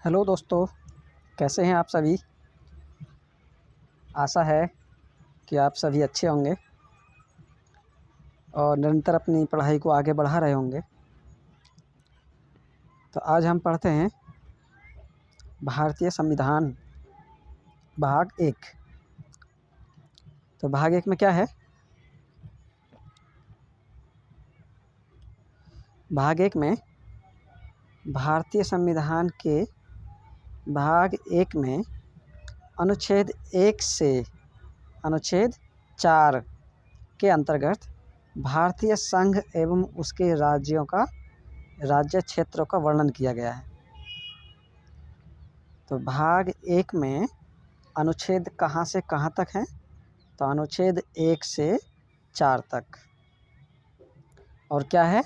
Hello दोस्तों, कैसे हैं आप सभी। आशा है कि आप सभी अच्छे होंगे और निरंतर अपनी पढ़ाई को आगे बढ़ा रहे होंगे। तो आज हम पढ़ते हैं भारतीय संविधान भाग 1। तो भाग 1 में क्या है? भाग 1 में भारतीय संविधान के भाग 1 में अनुच्छेद 1 से अनुच्छेद 4 के अंतर्गत भारतीय संघ एवं उसके राज्य क्षेत्रों का वर्णन किया गया है। तो भाग 1 में अनुच्छेद कहाँ से कहाँ तक हैं? तो अनुच्छेद 1 से 4 तक। और क्या है?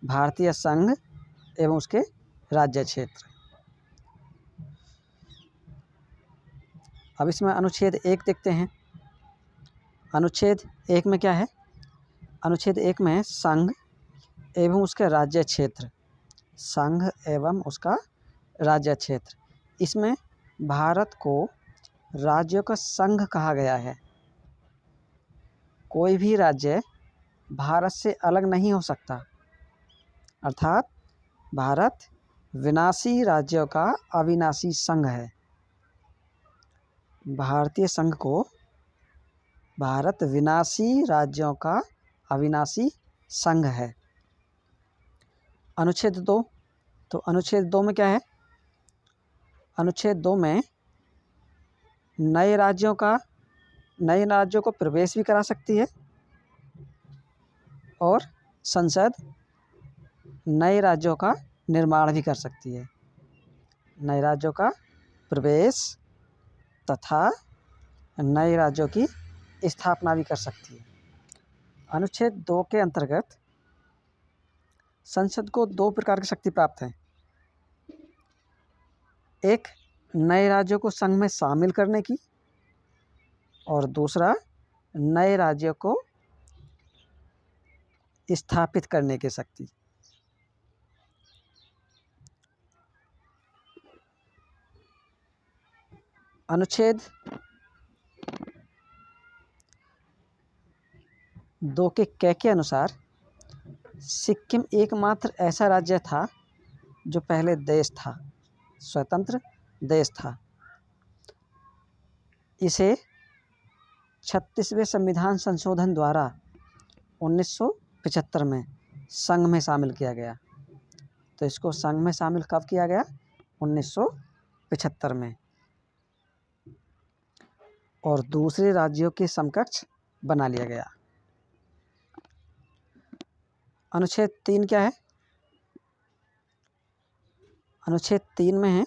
भारतीय संघ एवं उसके राज्य क्षेत्र। अब इसमें अनुच्छेद 1 देखते हैं। अनुच्छेद 1 में क्या है? अनुच्छेद 1 में संघ एवं उसके राज्य क्षेत्र। संघ एवं उसका राज्य क्षेत्र। इसमें भारत को राज्यों का संघ कहा गया है। कोई भी राज्य भारत से अलग नहीं हो सकता, अर्थात भारत विनाशी राज्यों का अविनाशी संघ है। भारतीय संघ को भारत विनाशी राज्यों का अविनाशी संघ है। अनुच्छेद 2। तो अनुच्छेद 2 में क्या है? अनुच्छेद 2 में नए राज्यों को प्रवेश भी करा सकती है और संसद नए राज्यों का निर्माण भी कर सकती है। नए राज्यों का प्रवेश तथा नए राज्यों की स्थापना भी कर सकती है। अनुच्छेद 2 के अंतर्गत संसद को 2 प्रकार की शक्ति प्राप्त है। एक, नए राज्यों को संघ में शामिल करने की, और दूसरा, नए राज्यों को स्थापित करने की शक्ति। अनुच्छेद 2 के क के अनुसार सिक्किम एकमात्र ऐसा राज्य था जो पहले देश था, स्वतंत्र देश था। इसे 36वें संविधान संशोधन द्वारा 1975 में संघ में शामिल किया गया। तो इसको संघ में शामिल कब किया गया? 1975 में। और दूसरे राज्यों के समकक्ष बना लिया गया। अनुच्छेद 3 क्या है? अनुच्छेद 3 में है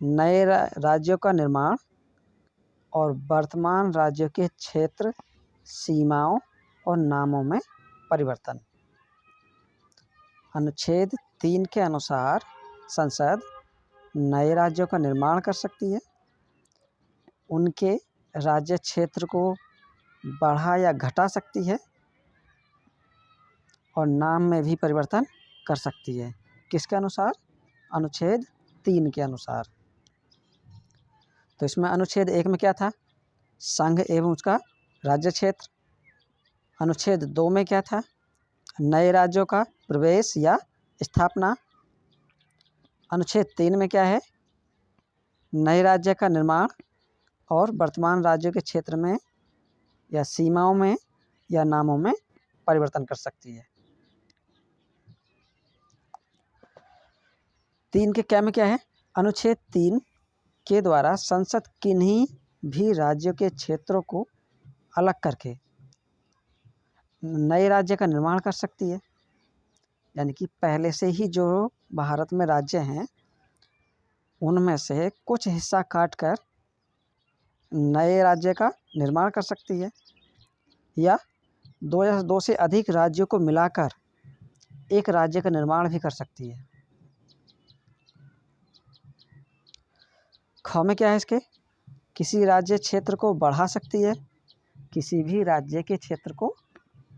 नए राज्यों का निर्माण और वर्तमान राज्यों के क्षेत्र, सीमाओं और नामों में परिवर्तन। अनुच्छेद 3 के अनुसार संसद नए राज्यों का निर्माण कर सकती है, उनके राज्य क्षेत्र को बढ़ा या घटा सकती है और नाम में भी परिवर्तन कर सकती है। किसके अनुसार? अनुच्छेद 3 के अनुसार। तो इसमें अनुच्छेद 1 में क्या था? संघ एवं उसका राज्य क्षेत्र। अनुच्छेद 2 में क्या था? नए राज्यों का प्रवेश या स्थापना। अनुच्छेद 3 में क्या है? नए राज्य का निर्माण और वर्तमान राज्यों के क्षेत्र में या सीमाओं में या नामों में परिवर्तन कर सकती है। 3 के क्या में क्या है? अनुच्छेद 3 के द्वारा संसद किन्हीं भी राज्यों के क्षेत्रों को अलग करके नए राज्य का निर्माण कर सकती है। यानी कि पहले से ही जो भारत में राज्य हैं उनमें से कुछ हिस्सा काटकर नए राज्य का निर्माण कर सकती है, या 2 या 2 से अधिक राज्यों को मिलाकर एक राज्य का निर्माण भी कर सकती है। ख में क्या है इसके? किसी राज्य क्षेत्र को बढ़ा सकती है, किसी भी राज्य के क्षेत्र को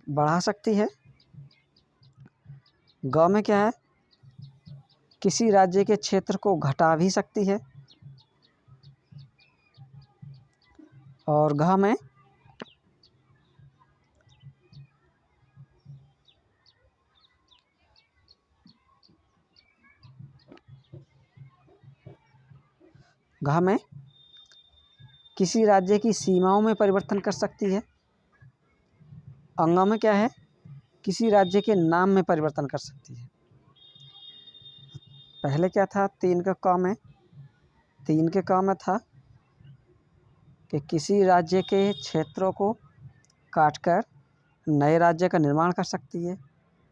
बढ़ा सकती है। ग में क्या है? किसी राज्य के क्षेत्र को घटा भी सकती है। और घ में किसी राज्य की सीमाओं में परिवर्तन कर सकती है। अंग में क्या है, किसी राज्य के नाम में परिवर्तन कर सकती है। पहले क्या था, 3 के क में, 3 के क में था कि किसी राज्य के क्षेत्रों को काटकर नए राज्य का निर्माण कर सकती है,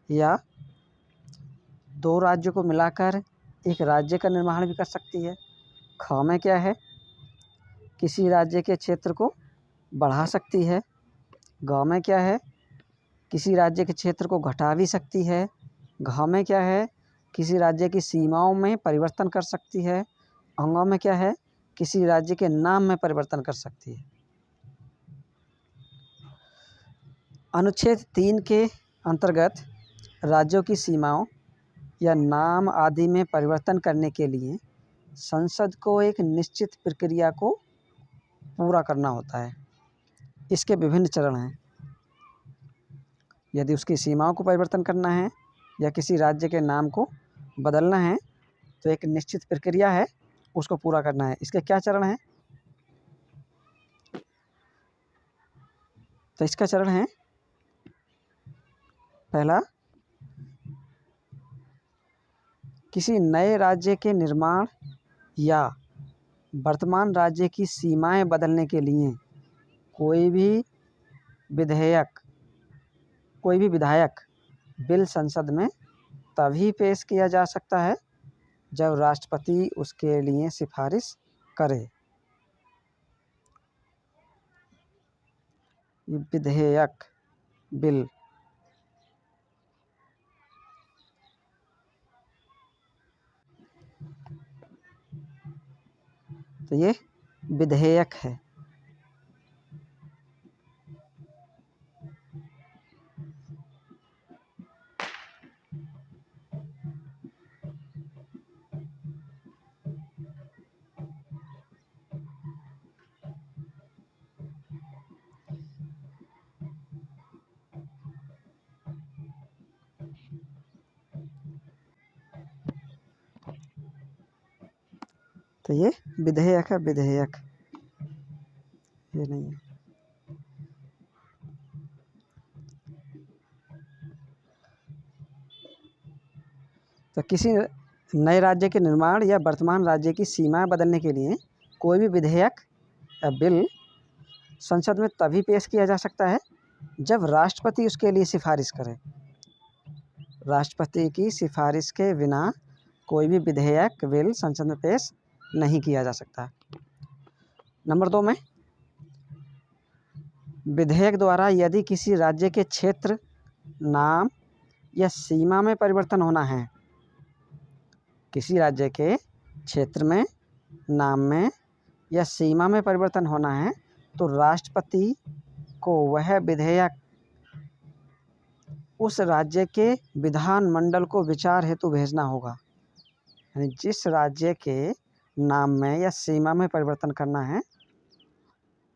या 2 राज्यों को मिलाकर एक राज्य का निर्माण भी कर सकती है। ख में क्या है, किसी राज्य के क्षेत्र को बढ़ा सकती है। ग में क्या है, किसी राज्य के क्षेत्र को घटा भी सकती है। घ में क्या है, किसी राज्य की सीमाओं में परिवर्तन कर सकती है। अंग में क्या है, किसी राज्य के नाम में परिवर्तन कर सकती है। अनुच्छेद 3 के अंतर्गत राज्यों की सीमाओं या नाम आदि में परिवर्तन करने के लिए संसद को एक निश्चित प्रक्रिया को पूरा करना होता है। इसके विभिन्न चरण हैं। यदि उसकी सीमाओं को परिवर्तन करना है या किसी राज्य के नाम को बदलना है तो एक निश्चित प्रक्रिया है, उसको पूरा करना है। इसके क्या चरण हैं? तो इसका चरण है, पहला, किसी नए राज्य के निर्माण या वर्तमान राज्य की सीमाएं बदलने के लिए कोई भी विधायक बिल संसद में तभी पेश किया जा सकता है जब राष्ट्रपति उसके लिए सिफारिश करे। विधेयक बिल तो ये विधेयक है। तो ये विधेयक है, विधेयक ये नहीं है। तो किसी नए राज्य के निर्माण या वर्तमान राज्य की सीमाएं बदलने के लिए कोई भी विधेयक या बिल संसद में तभी पेश किया जा सकता है जब राष्ट्रपति उसके लिए सिफारिश करे। राष्ट्रपति की सिफारिश के बिना कोई भी विधेयक बिल संसद में पेश नहीं किया जा सकता। नंबर 2 में, विधेयक द्वारा यदि किसी राज्य के क्षेत्र, नाम या सीमा में परिवर्तन होना है, किसी राज्य के क्षेत्र में, नाम में या सीमा में परिवर्तन होना है तो राष्ट्रपति को वह विधेयक उस राज्य के विधानमंडल को विचार हेतु भेजना होगा। यानी जिस राज्य के नाम में या सीमा में परिवर्तन करना है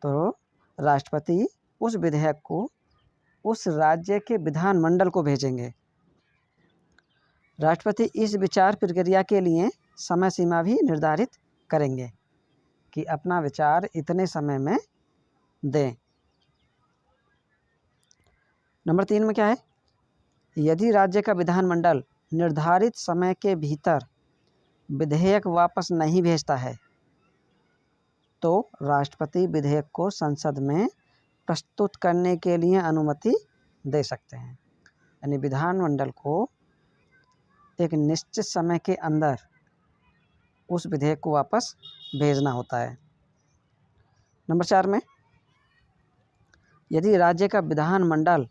तो राष्ट्रपति उस विधेयक को उस राज्य के विधानमंडल को भेजेंगे। राष्ट्रपति इस विचार प्रक्रिया के लिए समय सीमा भी निर्धारित करेंगे कि अपना विचार इतने समय में दें। नंबर 3 में क्या है, यदि राज्य का विधानमंडल निर्धारित समय के भीतर विधेयक वापस नहीं भेजता है तो राष्ट्रपति विधेयक को संसद में प्रस्तुत करने के लिए अनुमति दे सकते हैं। यानी विधानमंडल को एक निश्चित समय के अंदर उस विधेयक को वापस भेजना होता है। नंबर 4 में, यदि राज्य का विधानमंडल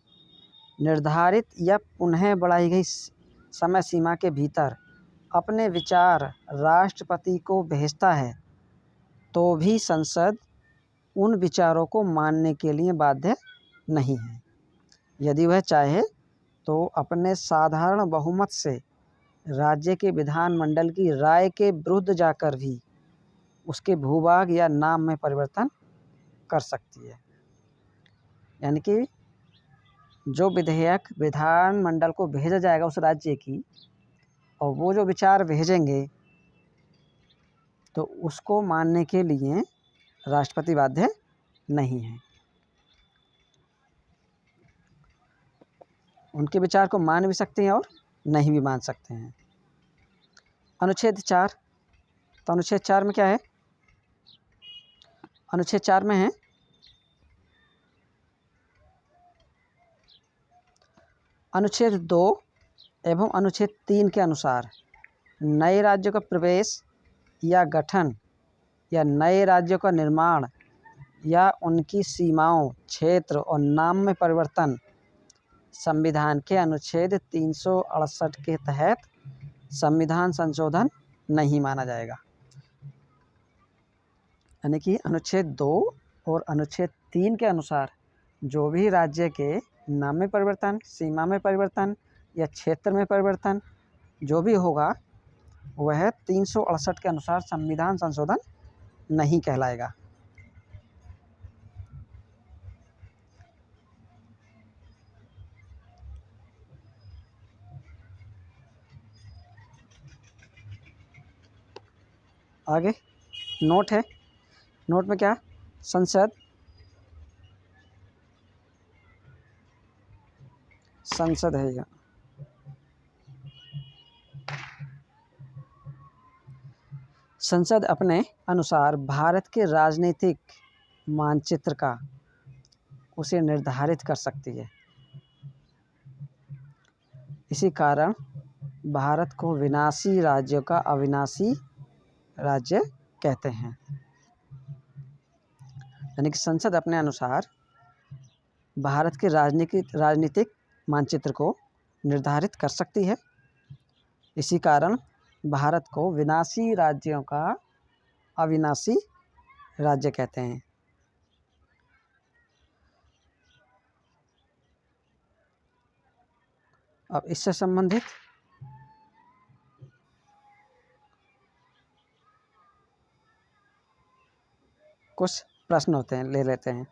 निर्धारित या पुनः बढ़ाई गई समय सीमा के भीतर अपने विचार राष्ट्रपति को भेजता है तो भी संसद उन विचारों को मानने के लिए बाध्य नहीं है। यदि वह चाहे तो अपने साधारण बहुमत से राज्य के विधानमंडल की राय के विरुद्ध जाकर भी उसके भूभाग या नाम में परिवर्तन कर सकती है। यानी कि जो विधेयक विधानमंडल को भेजा जाएगा उस राज्य की, और वो जो विचार भेजेंगे तो उसको मानने के लिए राष्ट्रपति बाध्य नहीं है। उनके विचार को मान भी सकते हैं और नहीं भी मान सकते हैं। अनुच्छेद 4, तो अनुच्छेद 4 में क्या है? अनुच्छेद 4 में है अनुच्छेद 2 एवं अनुच्छेद 3 के अनुसार नए राज्यों का प्रवेश या गठन या नए राज्यों का निर्माण या उनकी सीमाओं, क्षेत्र और नाम में परिवर्तन संविधान के अनुच्छेद 368 के तहत संविधान संशोधन नहीं माना जाएगा। यानी कि अनुच्छेद 2 और अनुच्छेद 3 के अनुसार जो भी राज्य के नाम में परिवर्तन, सीमा में परिवर्तन या क्षेत्र में परिवर्तन जो भी होगा वह 368 के अनुसार संविधान संशोधन नहीं कहलाएगा। आगे नोट है, नोट में क्या? संसद है यह। संसद अपने अनुसार भारत के राजनीतिक मानचित्र का उसे निर्धारित कर सकती है। इसी कारण भारत को विनाशी राज्यों का अविनाशी राज्य कहते हैं। यानी कि संसद अपने अनुसार भारत के राजनीतिक मानचित्र को निर्धारित कर सकती है। इसी कारण भारत को विनाशी राज्यों का अविनाशी राज्य कहते हैं। अब इससे संबंधित कुछ प्रश्न होते हैं, ले लेते हैं।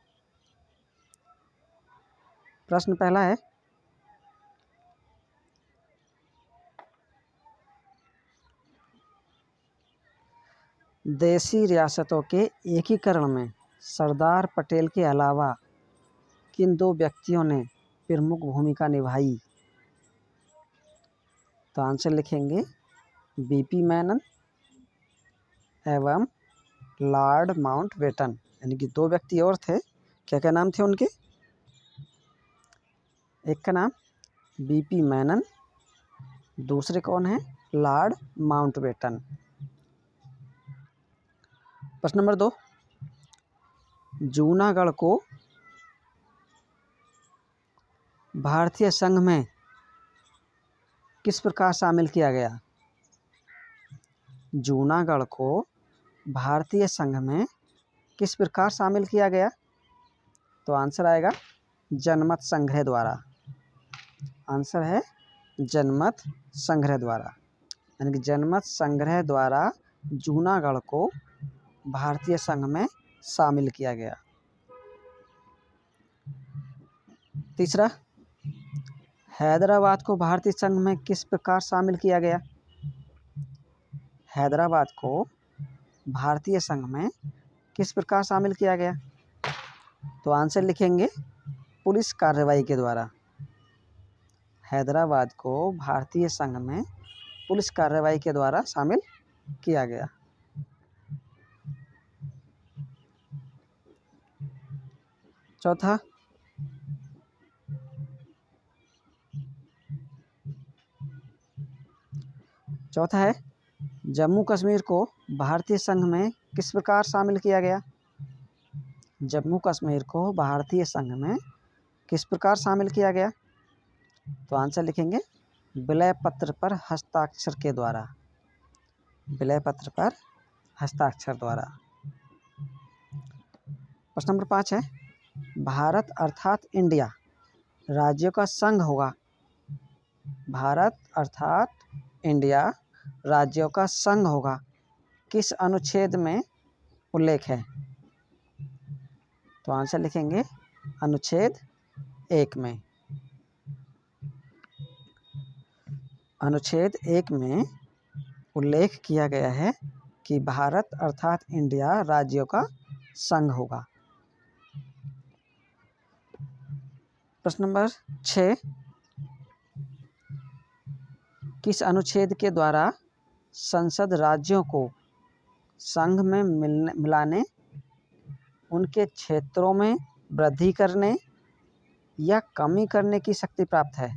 प्रश्न पहला है, देशी रियासतों के एकीकरण में सरदार पटेल के अलावा किन 2 व्यक्तियों ने प्रमुख भूमिका निभाई? तो आंसर लिखेंगे बीपी मेनन एवं लॉर्ड माउंटबेटन। यानी कि 2 व्यक्ति और थे। क्या क्या नाम थे उनके? एक का नाम बीपी मेनन, दूसरे कौन है? Lord Mountbatten. प्रश्न नंबर 2, जूनागढ़ को भारतीय संघ में किस प्रकार शामिल किया गया? जूनागढ़ को भारतीय संघ में किस प्रकार शामिल किया गया? तो आंसर आएगा जनमत संग्रह द्वारा। आंसर है जनमत संग्रह द्वारा। यानी कि जनमत संग्रह द्वारा जूनागढ़ को भारतीय संघ में शामिल किया गया। तीसरा, हैदराबाद को भारतीय संघ में किस प्रकार शामिल किया गया? हैदराबाद को भारतीय संघ में किस प्रकार शामिल किया गया? तो आंसर लिखेंगे पुलिस कार्रवाई के द्वारा। हैदराबाद को भारतीय संघ में पुलिस कार्रवाई के द्वारा शामिल किया गया। चौथा है, जम्मू कश्मीर को भारतीय संघ में किस प्रकार शामिल किया गया? जम्मू कश्मीर को भारतीय संघ में किस प्रकार शामिल किया गया? तो आंसर लिखेंगे विलय पत्र पर हस्ताक्षर के द्वारा। विलय पत्र पर हस्ताक्षर द्वारा। प्रश्न नंबर 5 है, भारत अर्थात इंडिया राज्यों का संघ होगा। भारत अर्थात इंडिया राज्यों का संघ होगा किस अनुच्छेद में उल्लेख है? तो आंसर लिखेंगे अनुच्छेद 1 में। अनुच्छेद 1 में उल्लेख किया गया है कि भारत अर्थात इंडिया राज्यों का संघ होगा। प्रश्न नंबर 6, किस अनुच्छेद के द्वारा संसद राज्यों को संघ में मिलाने, उनके क्षेत्रों में वृद्धि करने या कमी करने की शक्ति प्राप्त है?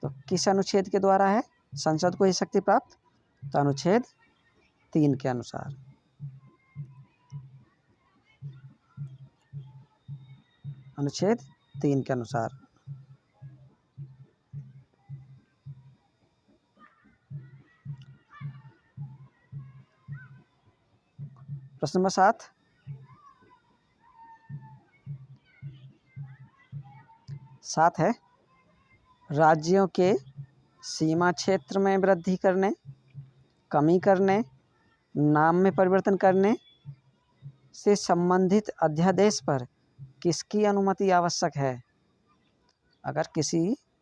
तो किस अनुच्छेद के द्वारा है संसद को ये शक्ति प्राप्त? तो अनुच्छेद 3 के अनुसार। अनुच्छेद 3 के अनुसार। प्रश्न नंबर 7 है, राज्यों के सीमा क्षेत्र में वृद्धि करने, कमी करने, नाम में परिवर्तन करने से संबंधित अध्यादेश पर किसकी अनुमति आवश्यक है? अगर किसी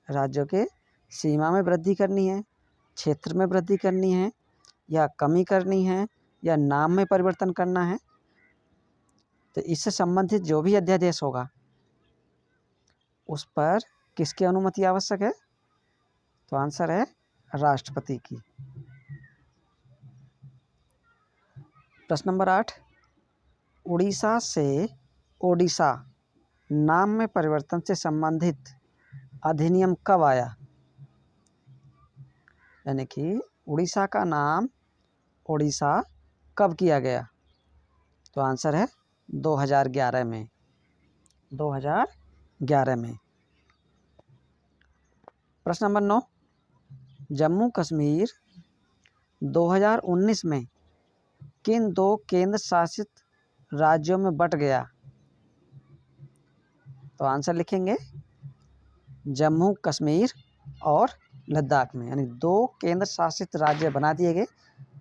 राज्य के सीमा में वृद्धि करनी है, क्षेत्र में वृद्धि करनी है या कमी करनी है या नाम में परिवर्तन करना है, तो इससे संबंधित जो भी अध्यादेश होगा उस पर किसकी अनुमति आवश्यक है? तो आंसर है राष्ट्रपति की। प्रश्न नंबर 8, उड़ीसा से ओडिशा नाम में परिवर्तन से संबंधित अधिनियम कब आया? यानी कि उड़ीसा का नाम ओडिशा कब किया गया? तो आंसर है 2011 में। 2011 में। प्रश्न नंबर 9, जम्मू कश्मीर 2019 में किन 2 केंद्र शासित राज्यों में बंट गया? तो आंसर लिखेंगे जम्मू कश्मीर और लद्दाख में, यानी 2 केंद्र शासित राज्य बना दिए गए।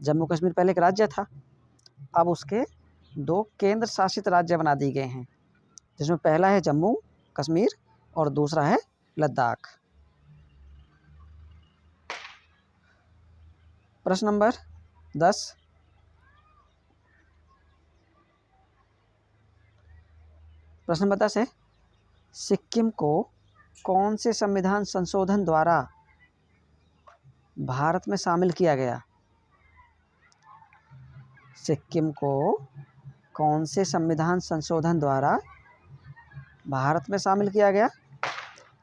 जम्मू कश्मीर पहले एक राज्य था, अब उसके 2 केंद्र शासित राज्य बना दिए गए हैं, जिसमें पहला है जम्मू कश्मीर और दूसरा है लद्दाख। प्रश्न नंबर 10, प्रश्न नंबर 10 है, सिक्किम को कौन से संविधान संशोधन द्वारा भारत में शामिल किया गया? सिक्किम को कौन से संविधान संशोधन द्वारा भारत में शामिल किया गया?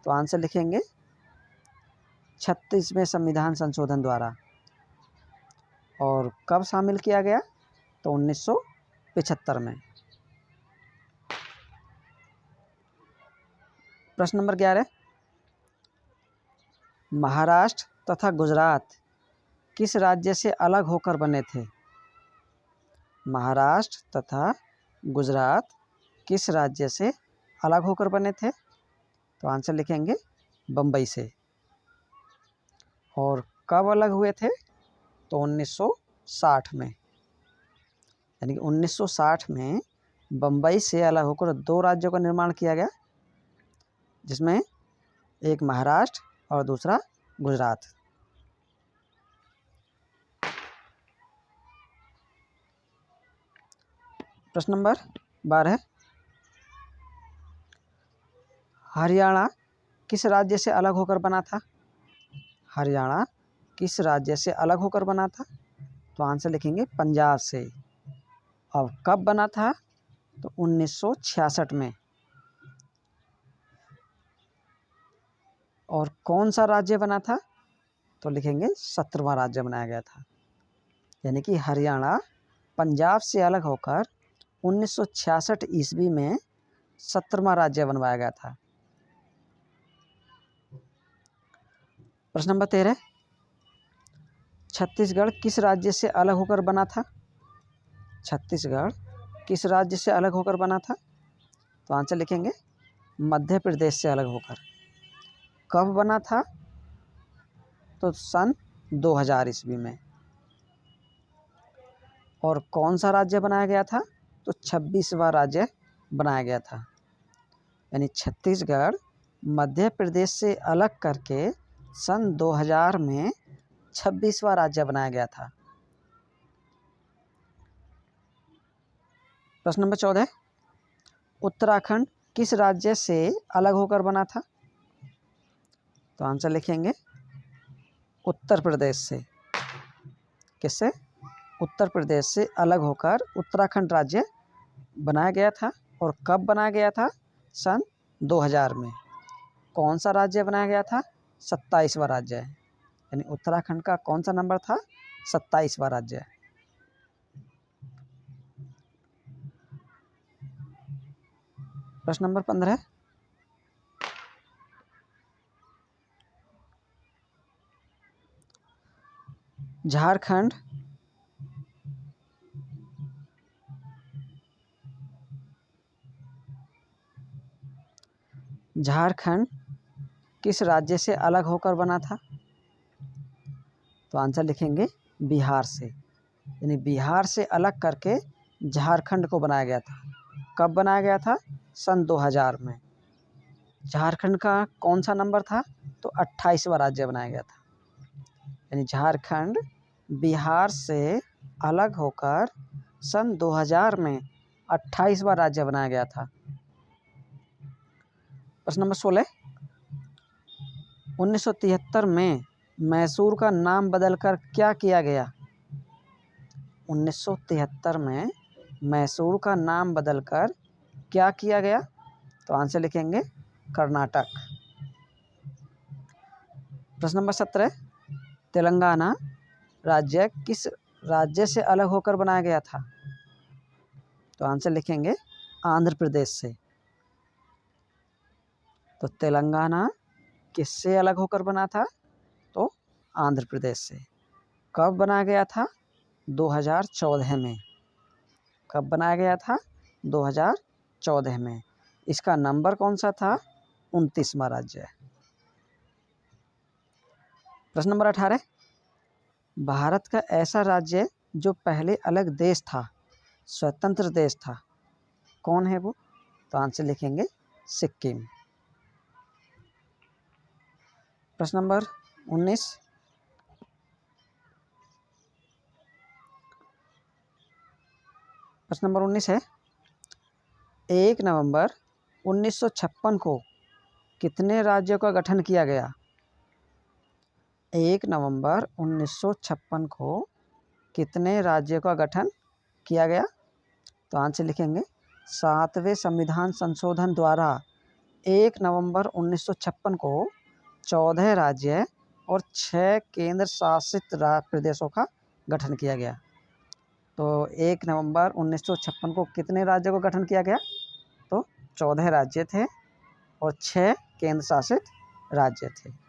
तो आंसर लिखेंगे 36वें संविधान संशोधन द्वारा। और कब शामिल किया गया? तो 1975 में। प्रश्न नंबर 11, महाराष्ट्र तथा गुजरात किस राज्य से अलग होकर बने थे? महाराष्ट्र तथा गुजरात किस राज्य से अलग होकर बने थे? तो आंसर लिखेंगे बम्बई से। और कब अलग हुए थे? तो 1960 में। यानी कि 1960 में बम्बई से अलग होकर 2 राज्यों का निर्माण किया गया, जिसमें एक महाराष्ट्र और दूसरा गुजरात। प्रश्न नंबर 12, हरियाणा किस राज्य से अलग होकर बना था? हरियाणा किस राज्य से अलग होकर बना था? तो आंसर लिखेंगे पंजाब से। अब कब बना था? तो 1966 में। और कौन सा राज्य बना था? तो लिखेंगे 17वां राज्य बनाया गया था। यानी कि हरियाणा पंजाब से अलग होकर 1966 ईस्वी में 17वां राज्य बनवाया गया था। प्रश्न नंबर 13, छत्तीसगढ़ किस राज्य से अलग होकर बना था? छत्तीसगढ़ किस राज्य से अलग होकर बना था? तो आंसर लिखेंगे मध्य प्रदेश से अलग होकर। कब बना था? तो सन 2000 ईस्वी में। और कौन सा राज्य बनाया गया था? तो 26वां राज्य बनाया गया था। यानी छत्तीसगढ़ मध्य प्रदेश से अलग करके सन 2000 में 26वां राज्य बनाया गया था। प्रश्न नंबर 14, उत्तराखंड किस राज्य से अलग होकर बना था? तो आंसर लिखेंगे उत्तर प्रदेश से। किससे? उत्तर प्रदेश से अलग होकर उत्तराखंड राज्य बनाया गया था। और कब बनाया गया था? सन 2000 में। कौन सा राज्य बनाया गया था? 27वां राज्य। यानी उत्तराखंड का कौन सा नंबर था? 27वां राज्य। प्रश्न नंबर 15, झारखंड किस राज्य से अलग होकर बना था? तो आंसर लिखेंगे बिहार से। यानी बिहार से अलग करके झारखंड को बनाया गया था। कब बनाया गया था? सन 2000 में। झारखंड का कौन सा नंबर था? तो 28वां राज्य बनाया गया था। यानी झारखंड बिहार से अलग होकर सन 2000 में 28वां राज्य बनाया गया था। प्रश्न नंबर 16, 1973 में मैसूर का नाम बदलकर क्या किया गया? 1973 में मैसूर का नाम बदलकर क्या किया गया? तो आंसर लिखेंगे कर्नाटक। प्रश्न नंबर 17, तेलंगाना राज्य किस राज्य से अलग होकर बनाया गया था? तो आंसर लिखेंगे आंध्र प्रदेश से। तो तेलंगाना किससे अलग होकर बना था? तो आंध्र प्रदेश से। कब बनाया गया था? 2014 में। कब बनाया गया था? 2014 में। इसका नंबर कौन सा था? 29वां राज्य। प्रश्न नंबर 18, भारत का ऐसा राज्य जो पहले अलग देश था, स्वतंत्र देश था, कौन है वो? तो आंसर लिखेंगे सिक्किम। प्रश्न नंबर 19, प्रश्न नंबर 19 है, 1 नवंबर 1956 को कितने राज्यों का गठन किया गया? 1 नवंबर 1956 को कितने राज्यों का गठन किया गया? तो आंसर लिखेंगे 7वें संविधान संशोधन द्वारा 1 नवंबर 1956 को 14 राज्य और 6 केंद्र शासित प्रदेशों का गठन किया गया। तो 1 नवंबर 1956 को कितने राज्यों का गठन किया गया? तो 14 राज्य थे और 6 केंद्र शासित राज्य थे।